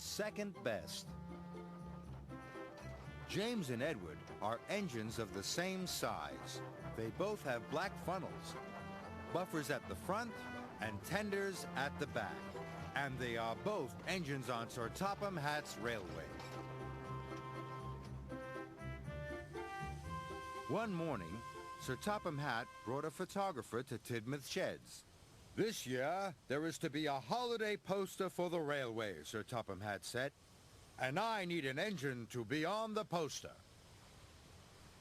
second best. James and Edward are engines of the same size. They both have black funnels, buffers at the front and tenders at the back. And they are both engines on Sir Topham Hatt's railway. One morning, Sir Topham Hatt brought a photographer to Tidmouth Sheds. "This year, there is to be a holiday poster for the railway," Sir Topham Hatt said, "and I need an engine to be on the poster."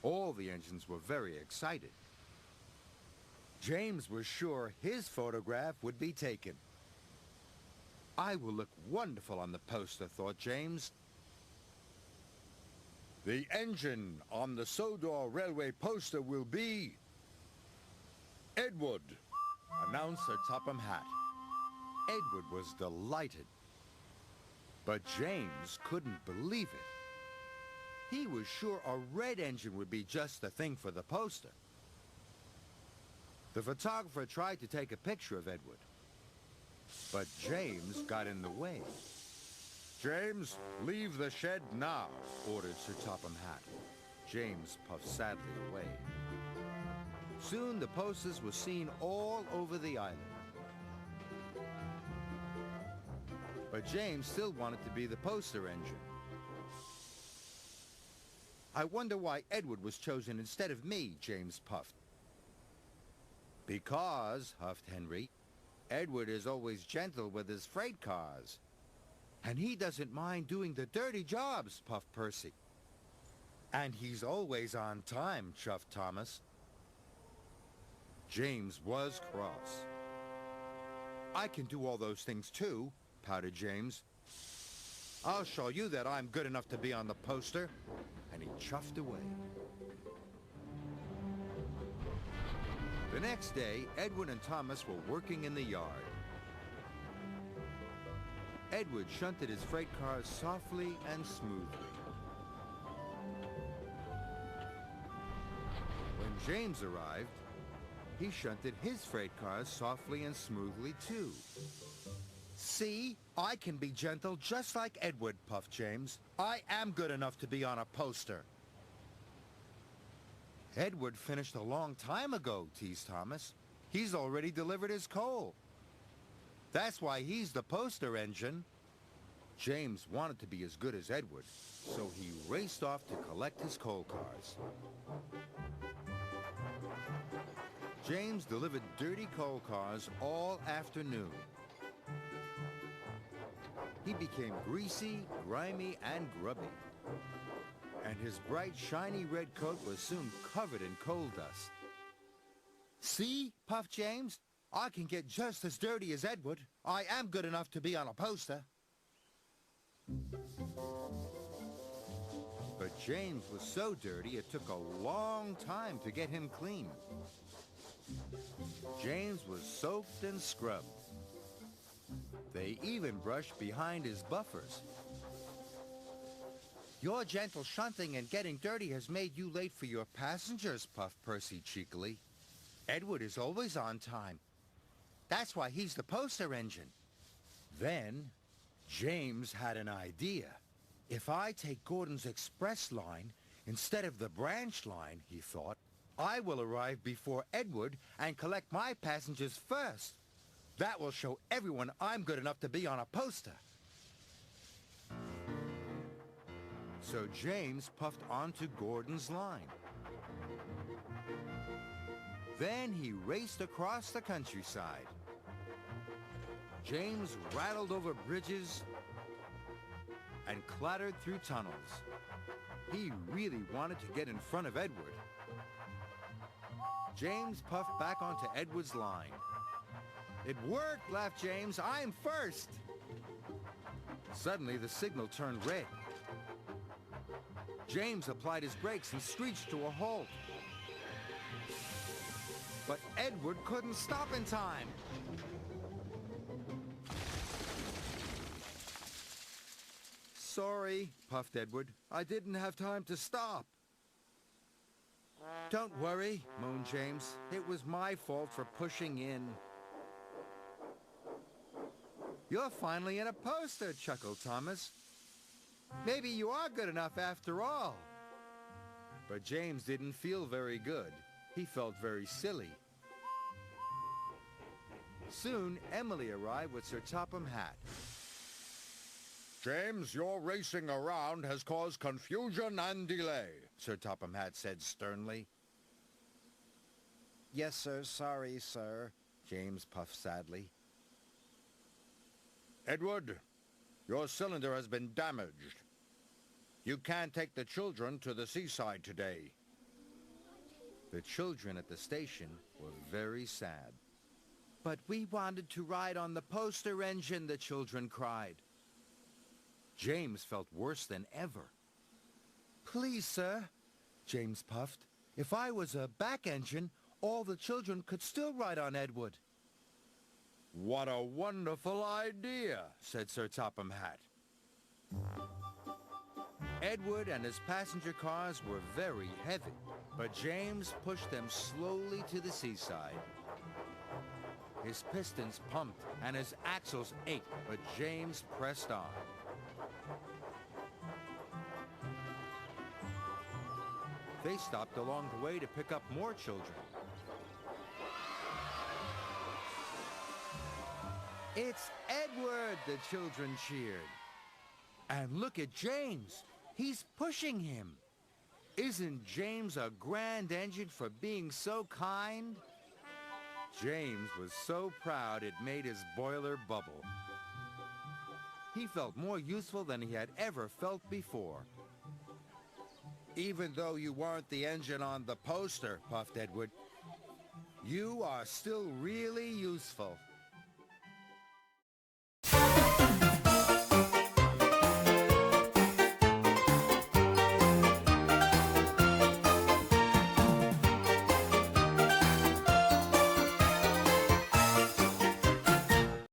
All the engines were very excited. James was sure his photograph would be taken. "I will look wonderful on the poster," thought James. "The engine on the Sodor Railway poster will be Edward," announced Sir Topham Hatt. Edward was delighted. But James couldn't believe it. He was sure a red engine would be just the thing for the poster. The photographer tried to take a picture of Edward, but James got in the way. "James, leave the shed now," ordered Sir Topham Hatt. James puffed sadly away. Soon the posters were seen all over the island. But James still wanted to be the poster engine. "I wonder why Edward was chosen instead of me," James puffed. "Because," huffed Henry, "Edward is always gentle with his freight cars. And he doesn't mind doing the dirty jobs," puffed Percy. "And he's always on time," chuffed Thomas. James was cross. "I can do all those things too," pouted James. "I'll show you that I'm good enough to be on the poster." And he chuffed away. The next day, Edward and Thomas were working in the yard. Edward shunted his freight cars softly and smoothly. When James arrived, he shunted his freight cars softly and smoothly too. "See, I can be gentle just like Edward," puffed James. "I am good enough to be on a poster." "Edward finished a long time ago," teased Thomas. "He's already delivered his coal. That's why he's the poster engine." James wanted to be as good as Edward, so he raced off to collect his coal cars. James delivered dirty coal cars all afternoon. He became greasy, grimy, and grubby. And his bright, shiny red coat was soon covered in coal dust. "See," puffed James, "I can get just as dirty as Edward. I am good enough to be on a poster." But James was so dirty it took a long time to get him clean. James was soaked and scrubbed. They even brushed behind his buffers. "Your gentle shunting and getting dirty has made you late for your passengers," puffed Percy cheekily. "Edward is always on time. That's why he's the poster engine." Then James had an idea. "If I take Gordon's express line instead of the branch line," he thought, "I will arrive before Edward and collect my passengers first. That will show everyone I'm good enough to be on a poster." So James puffed onto Gordon's line. Then he raced across the countryside. James rattled over bridges and clattered through tunnels. He really wanted to get in front of Edward. James puffed back onto Edward's line. "It worked," laughed James. "I'm first." Suddenly, the signal turned red. James applied his brakes and screeched to a halt. But Edward couldn't stop in time. "Sorry," puffed Edward. "I didn't have time to stop." "Don't worry," moaned James. "It was my fault for pushing in." You're finally in a poster, chuckled Thomas. Maybe you are good enough after all. But James didn't feel very good. He felt very silly. Soon, Emily arrived with Sir Topham Hatt. James, your racing around has caused confusion and delay, Sir Topham Hatt said sternly. Yes, sir. Sorry, sir. James puffed sadly. Edward, your cylinder has been damaged. You can't take the children to the seaside today. The children at the station were very sad. But we wanted to ride on the poster engine, the children cried. James felt worse than ever. Please, sir, James puffed. If I was a back engine, all the children could still ride on Edward. What a wonderful idea, said Sir Topham Hatt. Edward and his passenger cars were very heavy, but James pushed them slowly to the seaside. His pistons pumped and his axles ached, but James pressed on. They stopped along the way to pick up more children. It's Edward, the children cheered. And look at James. He's pushing him. Isn't James a grand engine for being so kind? James was so proud it made his boiler bubble. He felt more useful than he had ever felt before. Even though you weren't the engine on the poster, puffed Edward, you are still really useful.